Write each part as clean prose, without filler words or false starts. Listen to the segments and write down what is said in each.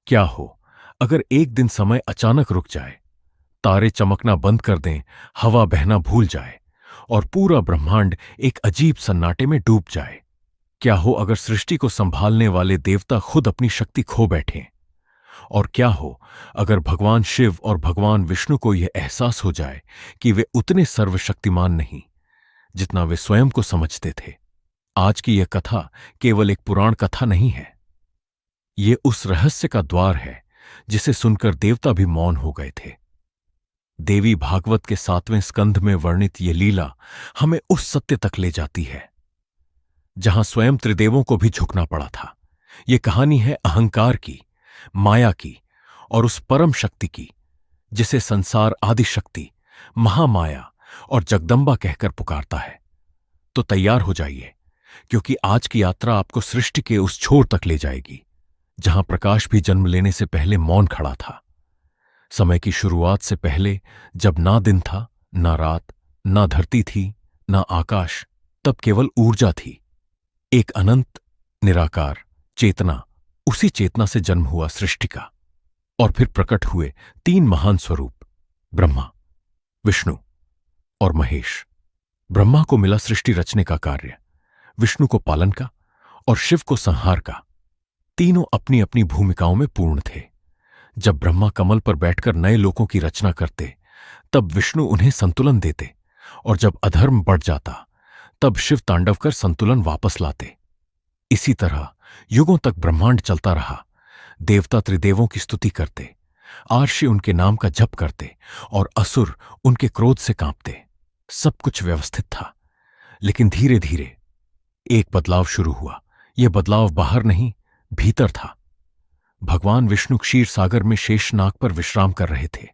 क्या हो अगर एक दिन समय अचानक रुक जाए, तारे चमकना बंद कर दें, हवा बहना भूल जाए और पूरा ब्रह्मांड एक अजीब सन्नाटे में डूब जाए। क्या हो अगर सृष्टि को संभालने वाले देवता खुद अपनी शक्ति खो बैठें। और क्या हो अगर भगवान शिव और भगवान विष्णु को यह एहसास हो जाए कि वे उतने सर्वशक्तिमान नहीं जितना वे स्वयं को समझते थे। आज की यह कथा केवल एक पुराण कथा नहीं है, ये उस रहस्य का द्वार है जिसे सुनकर देवता भी मौन हो गए थे। देवी भागवत के 7वें स्कंध में वर्णित ये लीला हमें उस सत्य तक ले जाती है जहां स्वयं त्रिदेवों को भी झुकना पड़ा था। ये कहानी है अहंकार की, माया की और उस परम शक्ति की जिसे संसार आदि शक्ति, महामाया और जगदम्बा कहकर पुकारता है। तो तैयार हो जाइए, क्योंकि आज की यात्रा आपको सृष्टि के उस छोर तक ले जाएगी जहां प्रकाश भी जन्म लेने से पहले मौन खड़ा था। समय की शुरुआत से पहले, जब ना दिन था, ना रात, ना धरती थी, ना आकाश, तब केवल ऊर्जा थी। एक अनंत निराकार चेतना, उसी चेतना से जन्म हुआ सृष्टि का। और फिर प्रकट हुए 3 महान स्वरूप, ब्रह्मा, विष्णु और महेश। ब्रह्मा को मिला सृष्टि रचने का कार्य, विष्णु को पालन का और शिव को संहार का। तीनों अपनी अपनी भूमिकाओं में पूर्ण थे। जब ब्रह्मा कमल पर बैठकर नए लोकों की रचना करते, तब विष्णु उन्हें संतुलन देते, और जब अधर्म बढ़ जाता, तब शिव तांडव कर संतुलन वापस लाते। इसी तरह युगों तक ब्रह्मांड चलता रहा। देवता त्रिदेवों की स्तुति करते, आर्षि उनके नाम का जप करते और असुर उनके क्रोध से कांपते। सब कुछ व्यवस्थित था, लेकिन धीरे धीरे एक बदलाव शुरू हुआ। यह बदलाव बाहर नहीं, भीतर था। भगवान विष्णु क्षीर सागर में शेषनाग पर विश्राम कर रहे थे।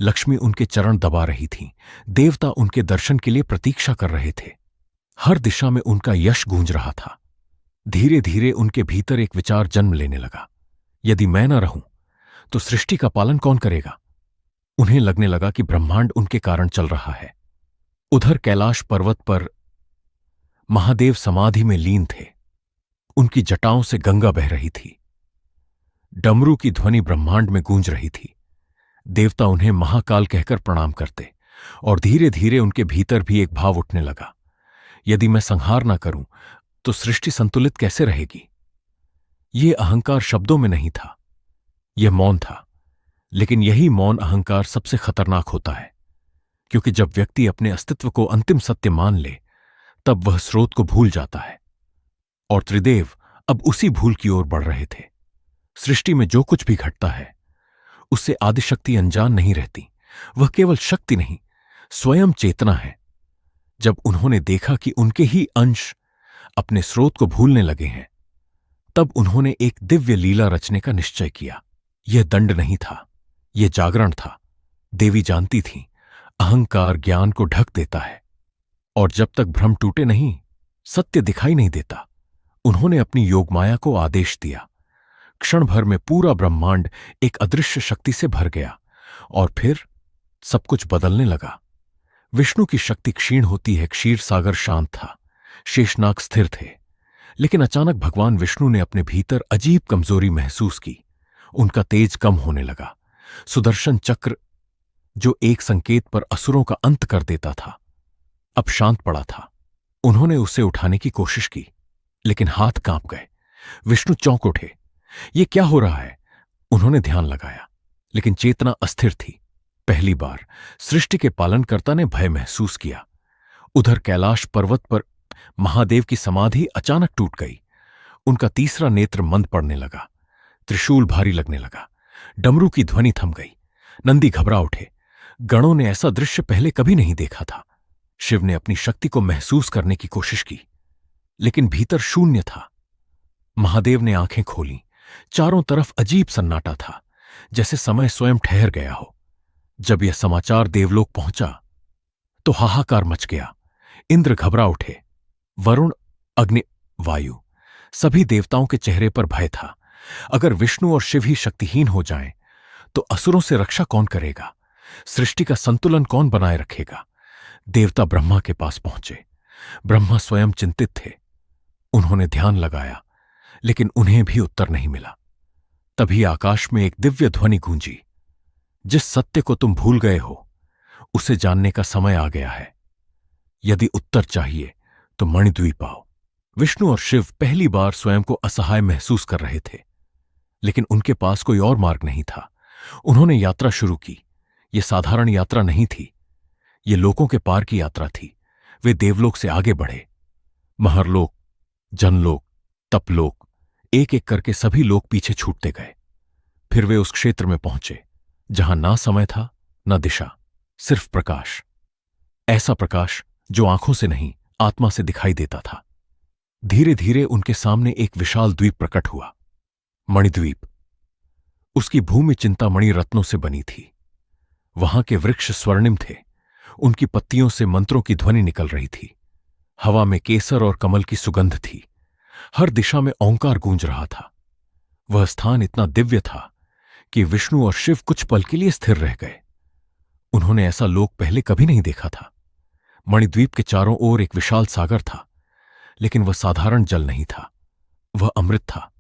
लक्ष्मी उनके चरण दबा रही थीं। देवता उनके दर्शन के लिए प्रतीक्षा कर रहे थे। हर दिशा में उनका यश गूंज रहा था। धीरे धीरे उनके भीतर एक विचार जन्म लेने लगा, यदि मैं न रहूं तो सृष्टि का पालन कौन करेगा। उन्हें लगने लगा कि ब्रह्मांड उनके कारण चल रहा है। उधर कैलाश पर्वत पर महादेव समाधि में लीन थे। उनकी जटाओं से गंगा बह रही थी। डमरू की ध्वनि ब्रह्मांड में गूंज रही थी। देवता उन्हें महाकाल कहकर प्रणाम करते, और धीरे धीरे उनके भीतर भी एक भाव उठने लगा, यदि मैं संहार ना करूं तो सृष्टि संतुलित कैसे रहेगी। यह अहंकार शब्दों में नहीं था, यह मौन था। लेकिन यही मौन अहंकार सबसे खतरनाक होता है, क्योंकि जब व्यक्ति अपने अस्तित्व को अंतिम सत्य मान ले, तब वह स्रोत को भूल जाता है। और त्रिदेव अब उसी भूल की ओर बढ़ रहे थे। सृष्टि में जो कुछ भी घटता है, उससे आदिशक्ति अनजान नहीं रहती। वह केवल शक्ति नहीं, स्वयं चेतना है। जब उन्होंने देखा कि उनके ही अंश अपने स्रोत को भूलने लगे हैं, तब उन्होंने एक दिव्य लीला रचने का निश्चय किया। यह दंड नहीं था, यह जागरण था। देवी जानती थीं, अहंकार ज्ञान को ढक देता है, और जब तक भ्रम टूटे नहीं, सत्य दिखाई नहीं देता। उन्होंने अपनी योगमाया को आदेश दिया। क्षण भर में पूरा ब्रह्मांड एक अदृश्य शक्ति से भर गया, और फिर सब कुछ बदलने लगा। विष्णु की शक्ति क्षीण होती है, क्षीर सागर शांत था, शेषनाग स्थिर थे। लेकिन अचानक भगवान विष्णु ने अपने भीतर अजीब कमजोरी महसूस की। उनका तेज कम होने लगा। सुदर्शन चक्र, जो एक संकेत पर असुरों का अंत कर देता था, अब शांत पड़ा था। उन्होंने उसे उठाने की कोशिश की, लेकिन हाथ कांप गए। विष्णु चौंक उठे। ये क्या हो रहा है? उन्होंने ध्यान लगाया, लेकिन चेतना अस्थिर थी। पहली बार सृष्टि के पालनकर्ता ने भय महसूस किया। उधर कैलाश पर्वत पर महादेव की समाधि अचानक टूट गई। उनका तीसरा नेत्र मंद पड़ने लगा। त्रिशूल भारी लगने लगा। डमरू की ध्वनि थम गई। नंदी घबरा उठे। गणों ने ऐसा दृश्य पहले कभी नहीं देखा था। शिव ने अपनी शक्ति को महसूस करने की कोशिश की, लेकिन भीतर शून्य था। महादेव ने आंखें खोलीं। चारों तरफ अजीब सन्नाटा था, जैसे समय स्वयं ठहर गया हो। जब यह समाचार देवलोक पहुंचा, तो हाहाकार मच गया। इंद्र घबरा उठे। वरुण, अग्नि, वायु, सभी देवताओं के चेहरे पर भय था। अगर विष्णु और शिव ही शक्तिहीन हो जाएं, तो असुरों से रक्षा कौन करेगा? सृष्टि का संतुलन कौन बनाए रखेगा? देवता ब्रह्मा के पास पहुंचे। ब्रह्मा स्वयं चिंतित थे। उन्होंने ध्यान लगाया, लेकिन उन्हें भी उत्तर नहीं मिला। तभी आकाश में एक दिव्य ध्वनि गूंजी, जिस सत्य को तुम भूल गए हो उसे जानने का समय आ गया है। यदि उत्तर चाहिए तो मणिद्वीप आओ। विष्णु और शिव पहली बार स्वयं को असहाय महसूस कर रहे थे, लेकिन उनके पास कोई और मार्ग नहीं था। उन्होंने यात्रा शुरू की। यह साधारण यात्रा नहीं थी, ये लोकों के पार की यात्रा थी। वे देवलोक से आगे बढ़े, महरलोक, जनलोक, तपलोक, एक एक करके सभी लोग पीछे छूटते गए। फिर वे उस क्षेत्र में पहुंचे जहां ना समय था न दिशा, सिर्फ प्रकाश। ऐसा प्रकाश जो आंखों से नहीं आत्मा से दिखाई देता था। धीरे धीरे उनके सामने एक विशाल द्वीप प्रकट हुआ, मणिद्वीप। उसकी भूमि चिंतामणि रत्नों से बनी थी। वहां के वृक्ष स्वर्णिम थे, उनकी पत्तियों से मंत्रों की ध्वनि निकल रही थी। हवा में केसर और कमल की सुगंध थी। हर दिशा में ओंकार गूंज रहा था। वह स्थान इतना दिव्य था कि विष्णु और शिव कुछ पल के लिए स्थिर रह गए। उन्होंने ऐसा लोक पहले कभी नहीं देखा था। मणिद्वीप के चारों ओर एक विशाल सागर था, लेकिन वह साधारण जल नहीं था, वह अमृत था,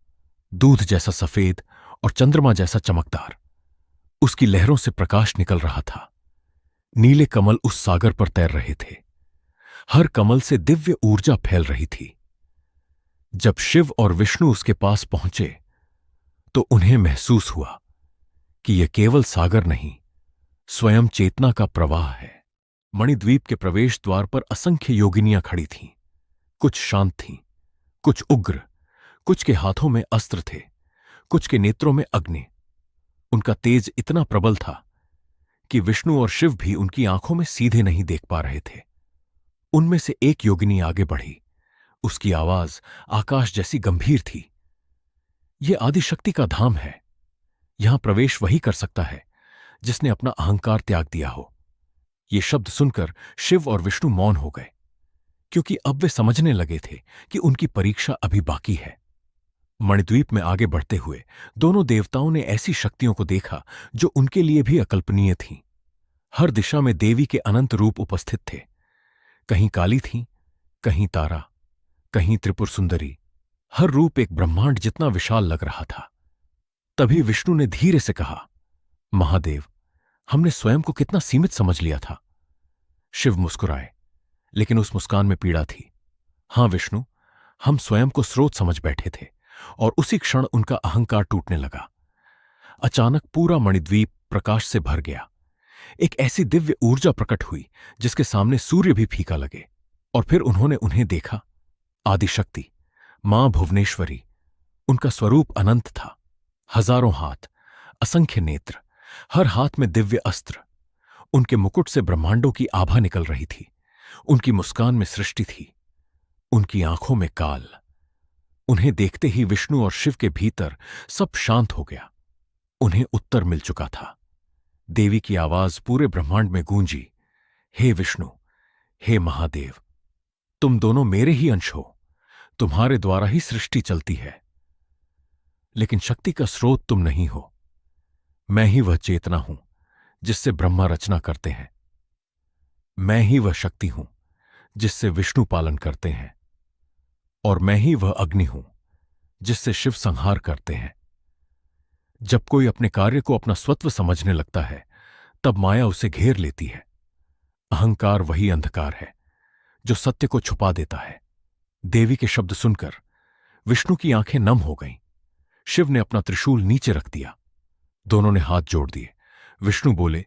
दूध जैसा सफेद और चंद्रमा जैसा चमकदार। उसकी लहरों से प्रकाश निकल रहा था। नीले कमल उस सागर पर तैर रहे थे। हर कमल से दिव्य ऊर्जा फैल रही थी। जब शिव और विष्णु उसके पास पहुंचे तो उन्हें महसूस हुआ कि यह केवल सागर नहीं, स्वयं चेतना का प्रवाह है। मणिद्वीप के प्रवेश द्वार पर असंख्य योगिनियां खड़ी थीं। कुछ शांत थीं, कुछ उग्र, कुछ के हाथों में अस्त्र थे, कुछ के नेत्रों में अग्नि। उनका तेज इतना प्रबल था कि विष्णु और शिव भी उनकी आंखों में सीधे नहीं देख पा रहे थे। उनमें से एक योगिनी आगे बढ़ी। उसकी आवाज आकाश जैसी गंभीर थी। यह आदिशक्ति का धाम है। यहां प्रवेश वही कर सकता है जिसने अपना अहंकार त्याग दिया हो। ये शब्द सुनकर शिव और विष्णु मौन हो गए, क्योंकि अब वे समझने लगे थे कि उनकी परीक्षा अभी बाकी है। मणिद्वीप में आगे बढ़ते हुए दोनों देवताओं ने ऐसी शक्तियों को देखा जो उनके लिए भी अकल्पनीय थीं। हर दिशा में देवी के अनंत रूप उपस्थित थे। कहीं काली थीं, कहीं तारा, कहीं त्रिपुर सुंदरी। हर रूप एक ब्रह्मांड जितना विशाल लग रहा था। तभी विष्णु ने धीरे से कहा, महादेव, हमने स्वयं को कितना सीमित समझ लिया था। शिव मुस्कुराए, लेकिन उस मुस्कान में पीड़ा थी। हां विष्णु, हम स्वयं को स्रोत समझ बैठे थे, और उसी क्षण उनका अहंकार टूटने लगा। अचानक पूरा मणिद्वीप प्रकाश से भर गया। एक ऐसी दिव्य ऊर्जा प्रकट हुई जिसके सामने सूर्य भी फीका लगे। और फिर उन्होंने उन्हें देखा, आदिशक्ति, मां भुवनेश्वरी। उनका स्वरूप अनंत था। हजारों हाथ, असंख्य नेत्र, हर हाथ में दिव्य अस्त्र। उनके मुकुट से ब्रह्मांडों की आभा निकल रही थी। उनकी मुस्कान में सृष्टि थी, उनकी आंखों में काल। उन्हें देखते ही विष्णु और शिव के भीतर सब शांत हो गया। उन्हें उत्तर मिल चुका था। देवी की आवाज पूरे ब्रह्मांड में गूंजी, हे विष्णु, हे महादेव, तुम दोनों मेरे ही अंश हो। तुम्हारे द्वारा ही सृष्टि चलती है, लेकिन शक्ति का स्रोत तुम नहीं हो। मैं ही वह चेतना हूं जिससे ब्रह्मा रचना करते हैं। मैं ही वह शक्ति हूं जिससे विष्णु पालन करते हैं, और मैं ही वह अग्नि हूं जिससे शिव संहार करते हैं। जब कोई अपने कार्य को अपना स्वत्व समझने लगता है, तब माया उसे घेर लेती है। अहंकार वही अंधकार है जो सत्य को छुपा देता है। देवी के शब्द सुनकर विष्णु की आंखें नम हो गईं। शिव ने अपना त्रिशूल नीचे रख दिया। दोनों ने हाथ जोड़ दिए। विष्णु बोले,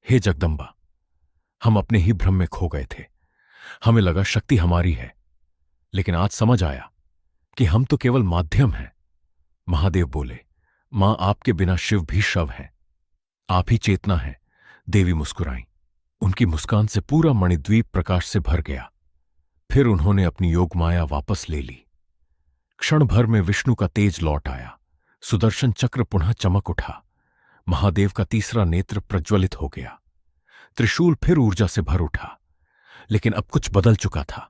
हे जगदम्बा, हम अपने ही भ्रम में खो गए थे। हमें लगा शक्ति हमारी है, लेकिन आज समझ आया कि हम तो केवल माध्यम हैं। महादेव बोले, मां, आपके बिना शिव भी शव है, आप ही चेतना है। देवी मुस्कुराईं। उनकी मुस्कान से पूरा मणिद्वीप प्रकाश से भर गया। फिर उन्होंने अपनी योग माया वापस ले ली। क्षण भर में विष्णु का तेज लौट आया। सुदर्शन चक्र पुनः चमक उठा। महादेव का तीसरा नेत्र प्रज्वलित हो गया। त्रिशूल फिर ऊर्जा से भर उठा, लेकिन अब कुछ बदल चुका था।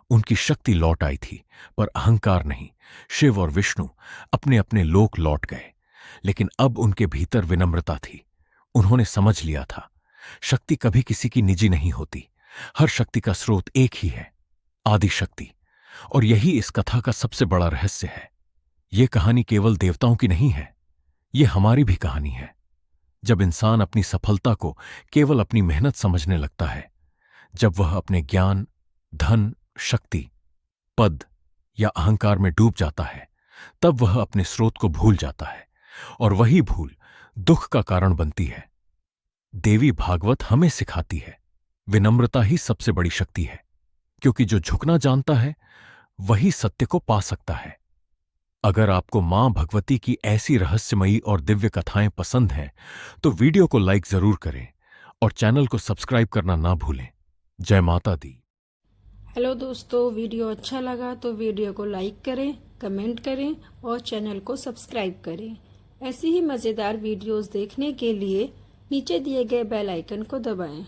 उनकी शक्ति लौट आई थी, पर अहंकार नहीं। शिव और विष्णु अपने अपने लोक लौट गए, लेकिन अब उनके भीतर विनम्रता थी। उन्होंने समझ लिया था, शक्ति कभी किसी की निजी नहीं होती। हर शक्ति का स्रोत एक ही है, आदिशक्ति। और यही इस कथा का सबसे बड़ा रहस्य है। यह कहानी केवल देवताओं की नहीं है, ये हमारी भी कहानी है। जब इंसान अपनी सफलता को केवल अपनी मेहनत समझने लगता है, जब वह अपने ज्ञान, धन, शक्ति, पद या अहंकार में डूब जाता है, तब वह अपने स्रोत को भूल जाता है और वही भूल दुख का कारण बनती है। देवी भागवत हमें सिखाती है, विनम्रता ही सबसे बड़ी शक्ति है, क्योंकि जो झुकना जानता है वही सत्य को पा सकता है। अगर आपको मां भगवती की ऐसी रहस्यमयी और दिव्य कथाएं पसंद हैं, तो वीडियो को लाइक जरूर करें और चैनल को सब्सक्राइब करना ना भूलें। जय माता दी। हेलो दोस्तों, वीडियो अच्छा लगा तो वीडियो को लाइक करें, कमेंट करें और चैनल को सब्सक्राइब करें। ऐसी ही मज़ेदार वीडियोस देखने के लिए नीचे दिए गए बेल आइकन को दबाएं।